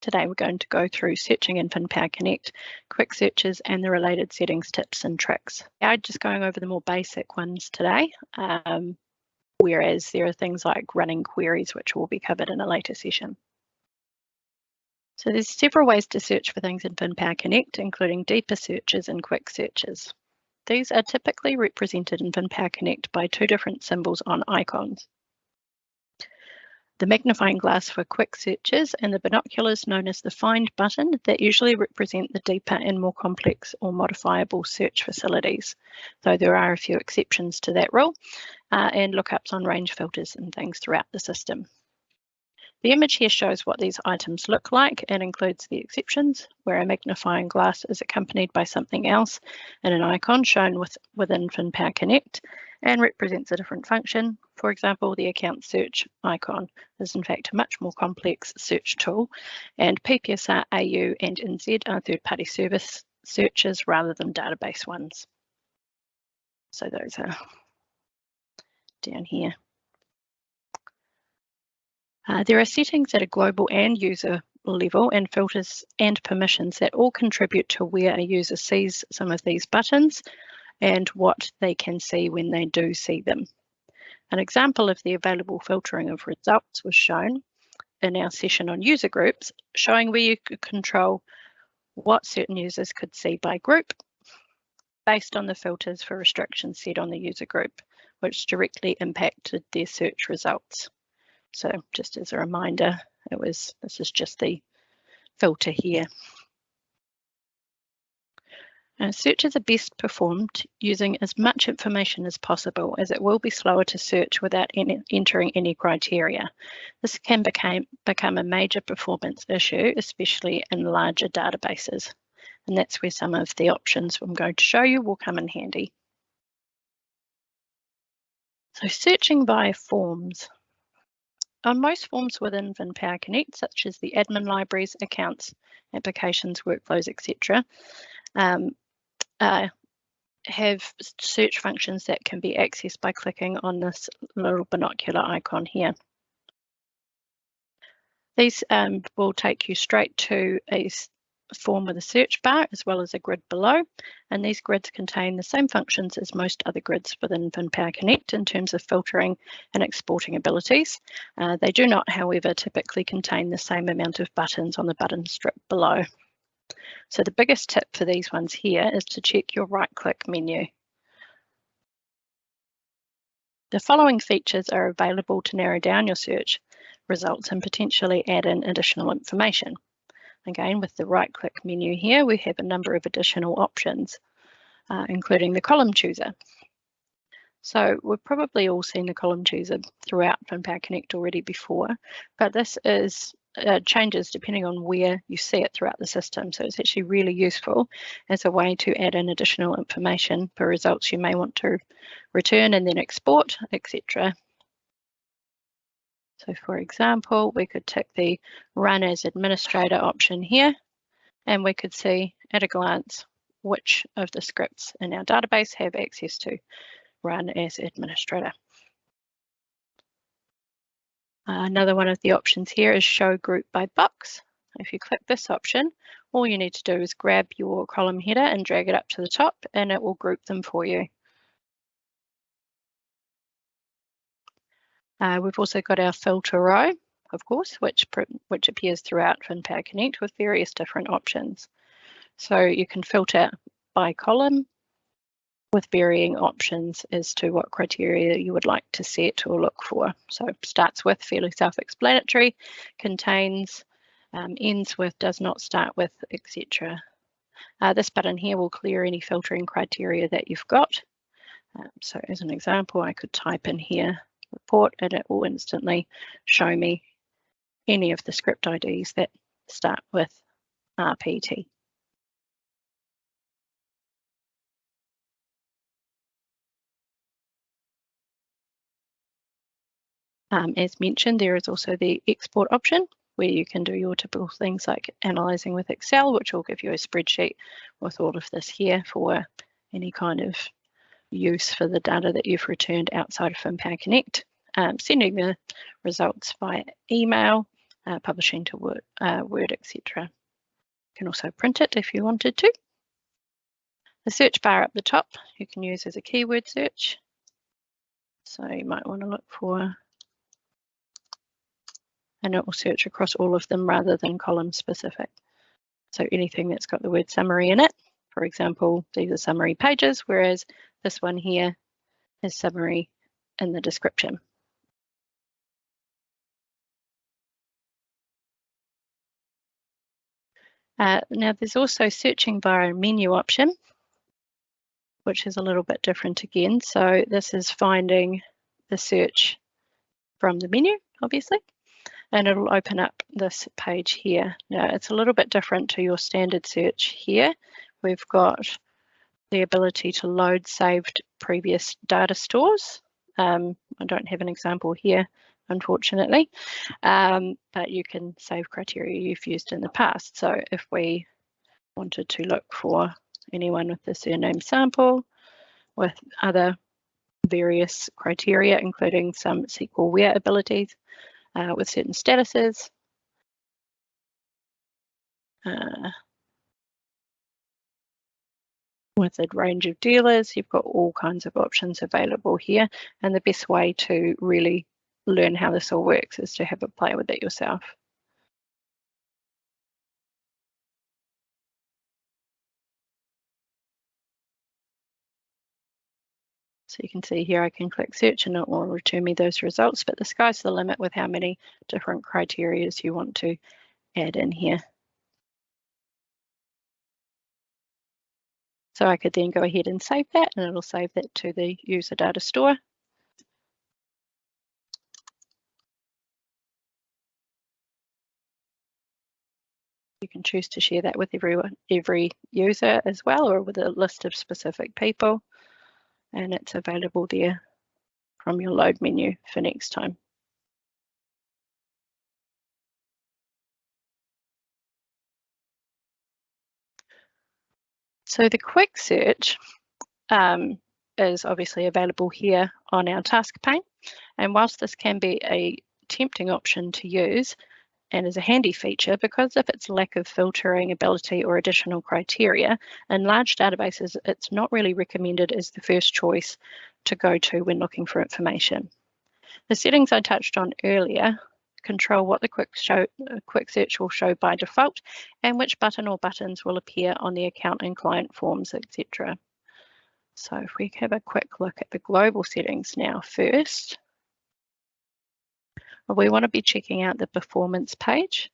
Today we're going to go through searching in FinPower Connect, quick searches and the related settings, tips and tricks. I'm just going over the more basic ones today, whereas there are things like running queries which will be covered in a later session. So there's several ways to search for things in FinPower Connect, including deeper searches and quick searches. These are typically represented in FinPower Connect by two different symbols on icons. The magnifying glass for quick searches and the binoculars known as the Find button that usually represent the deeper and more complex or modifiable search facilities, though there are a few exceptions to that rule, and lookups on range filters and things throughout the system. The image here shows what these items look like and includes the exceptions, where a magnifying glass is accompanied by something else in an icon shown within FinPower Connect and represents a different function. For example, the account search icon is in fact a much more complex search tool, and PPSR, AU and NZ are third-party service searches rather than database ones. So those are down here. There are settings at a global and user level and filters and permissions that all contribute to where a user sees some of these buttons and what they can see when they do see them. An example of the available filtering of results was shown in our session on user groups, showing where you could control what certain users could see by group based on the filters for restrictions set on the user group, which directly impacted their search results. So just as a reminder, this is just the filter here. Searches are best performed using as much information as possible, as it will be slower to search without entering any criteria. This can become a major performance issue, especially in larger databases. And that's where some of the options I'm going to show you will come in handy. So searching by forms. On most forms within FinPower Connect, such as the admin libraries, accounts, applications, workflows, etc., have search functions that can be accessed by clicking on this little binocular icon here. These will take you straight to a form with a search bar as well as a grid below, and these grids contain the same functions as most other grids within FinPower Connect in terms of filtering and exporting abilities. They do not, however, typically contain the same amount of buttons on the button strip below. So the biggest tip for these ones here is to check your right-click menu. The following features are available to narrow down your search results and potentially add in additional information. Again, with the right-click menu here, we have a number of additional options, including the column chooser. So we've probably all seen the column chooser throughout FinPower Connect already before, but this is changes depending on where you see it throughout the system. So it's actually really useful as a way to add in additional information for results you may want to return and then export, etc. So for example, we could tick the Run as Administrator option here, and we could see at a glance which of the scripts in our database have access to Run as Administrator. Another one of the options here is Show Group by Box. If you click this option, all you need to do is grab your column header and drag it up to the top, and it will group them for you. We've also got our filter row, of course, which appears throughout FinPower Connect with various different options. So you can filter by column with varying options as to what criteria you would like to set or look for. So starts with, fairly self-explanatory, contains, ends with, does not start with, etc. This button here will clear any filtering criteria that you've got. So as an example, I could type in here report, and it will instantly show me any of the script IDs that start with RPT. As mentioned, there is also the export option where you can do your typical things like analysing with Excel, which will give you a spreadsheet with all of this here for any kind of use for the data that you've returned outside of FinPower Connect. Sending the results via email, publishing to Word, etc. You can also print it if you wanted to. The search bar up the top you can use as a keyword search. So you might want to look for, and it will search across all of them rather than column specific. So anything that's got the word summary in it, for example, these are summary pages, whereas this one here is summary in the description. Now there's also searching via a menu option, which is a little bit different again. So this is finding the search from the menu, obviously, and it'll open up this page here. Now it's a little bit different to your standard search here. We've got the ability to load saved previous data stores. I don't have an example here, unfortunately, but you can save criteria you've used in the past. So if we wanted to look for anyone with the surname sample with other various criteria, including some SQL where abilities with certain statuses, with a range of dealers, you've got all kinds of options available here, and the best way to really learn how this all works is to have a play with it yourself. So you can see here I can click search and it will return me those results, but the sky's the limit with how many different criteria you want to add in here. So I could then go ahead and save that, and it'll save that to the user data store. You can choose to share that with every user as well, or with a list of specific people, and it's available there from your load menu for next time. So the quick search is obviously available here on our task pane, and whilst this can be a tempting option to use and is a handy feature, because of its lack of filtering ability or additional criteria, in large databases it's not really recommended as the first choice to go to when looking for information. The settings I touched on earlier control what the quick search will show by default and which button or buttons will appear on the account and client forms, etc. So if we have a quick look at the global settings now first, we want to be checking out the performance page,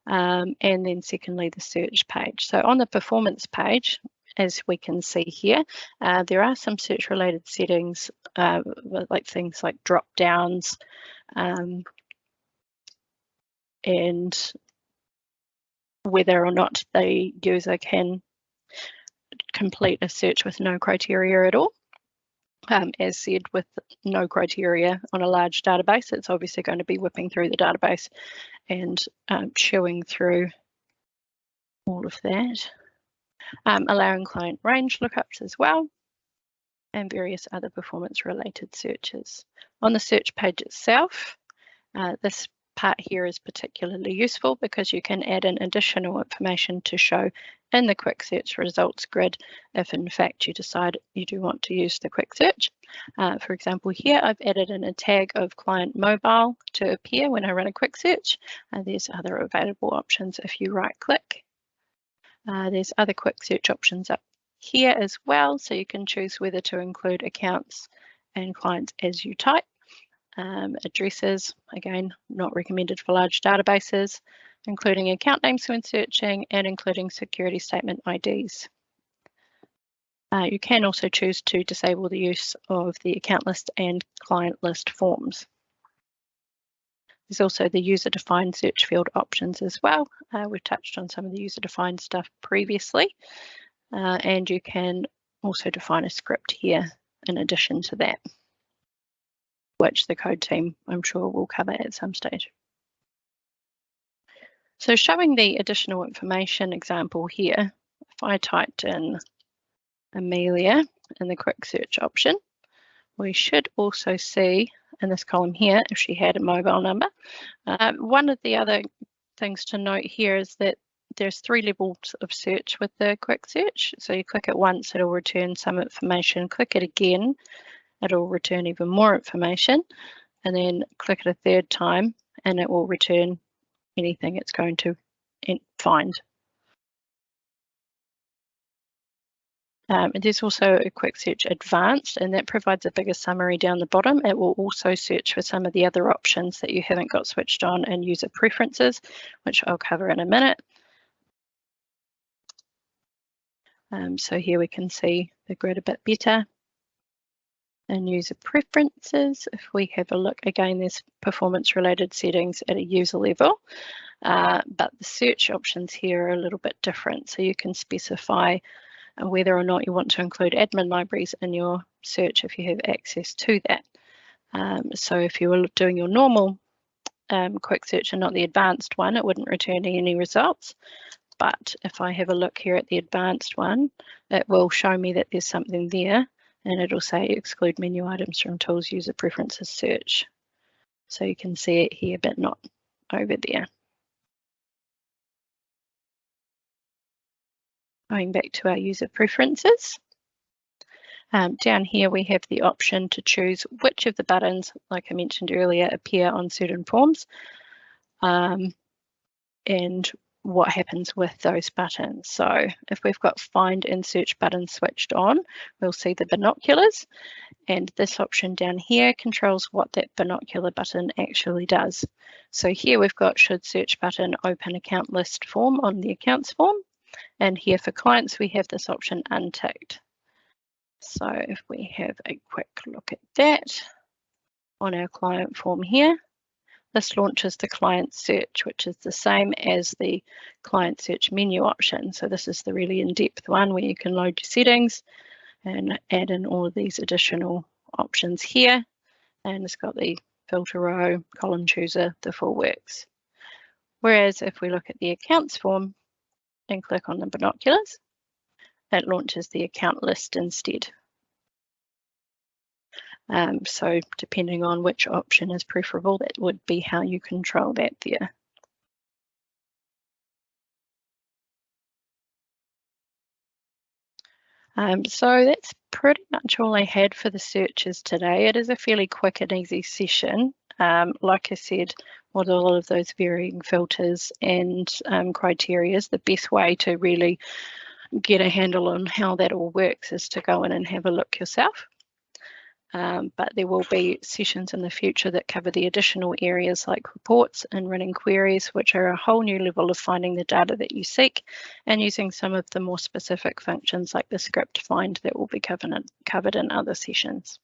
and then secondly the search page. So on the performance page, as we can see here, there are some search related settings, like things like drop downs, and whether or not the user can complete a search with no criteria at all. As said, with no criteria on a large database, it's obviously going to be whipping through the database and chewing through all of that. Allowing client range lookups as well, and various other performance related searches. On the search page itself, this part here is particularly useful because you can add in additional information to show in the quick search results grid if in fact you decide you do want to use the quick search. For example, here I've added in a tag of client mobile to appear when I run a quick search. There's other available options if you right click. There's other quick search options up here as well, so you can choose whether to include accounts and clients as you type. Addresses, again, not recommended for large databases, including account names when searching and including security statement IDs. You can also choose to disable the use of the account list and client list forms. There's also the user-defined search field options as well. We've touched on some of the user-defined stuff previously, and you can also define a script here in addition to that, which the code team, I'm sure, will cover at some stage. So showing the additional information example here, if I typed in Amelia in the quick search option, we should also see in this column here if she had a mobile number. One of the other things to note here is that there's 3 levels of search with the quick search. So you click it once, it'll return some information. Click it again, it'll return even more information. And then click it a 3rd time and it will return anything it's going to find. There's also a quick search advanced, and that provides a bigger summary down the bottom. It will also search for some of the other options that you haven't got switched on in user preferences, which I'll cover in a minute. So here we can see the grid a bit better. And user preferences, if we have a look again, there's performance related settings at a user level, but the search options here are a little bit different. So you can specify whether or not you want to include admin libraries in your search if you have access to that. So if you were doing your normal quick search and not the advanced one, it wouldn't return any results. But if I have a look here at the advanced one, it will show me that there's something there, and it'll say exclude menu items from tools user preferences search. So you can see it here, but not over there. Going back to our user preferences. Down here we have the option to choose which of the buttons, like I mentioned earlier, appear on certain forms, and what happens with those buttons. So if we've got find and search buttons switched on, we'll see the binoculars, and this option down here controls what that binocular button actually does. So here we've got should search button open account list form on the accounts form, and here for clients we have this option unticked. So if we have a quick look at that on our client form here, this launches the client search, which is the same as the client search menu option. So this is the really in-depth one where you can load your settings and add in all of these additional options here. And it's got the filter row, column chooser, the full works. Whereas if we look at the accounts form and click on the binoculars, it launches the account list instead. So depending on which option is preferable, that would be how you control that there. So that's pretty much all I had for the searches today. It is a fairly quick and easy session. Like I said, with all of those varying filters and criteria, the best way to really get a handle on how that all works is to go in and have a look yourself. But there will be sessions in the future that cover the additional areas like reports and running queries, which are a whole new level of finding the data that you seek and using some of the more specific functions like the script find that will be covered in other sessions.